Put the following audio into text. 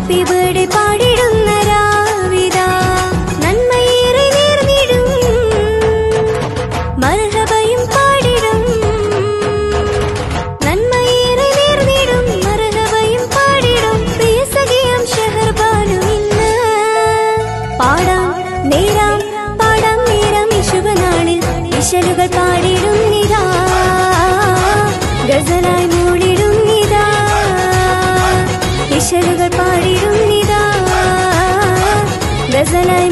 happy birthday പാടിടുന്ന രാവിത നന്മയേറെ നേർന്നിടും മർഹബയും പാടിടും നന്മയേറെ നേർന്നിടും മർഹബയും പാടിടും പ്രിയ സഖിയാം ഷഹർബാനു ഇന്ന് പാടാം നേരാം പാടാം നേരാം ഈ ശുഭനാളിൽ ഇശലുകൾ പാടിടും നിതാ ഗസലായി മൂളിടും നിതാ ഇശലുകൾ പാടിടും നിതാ ഗസലായി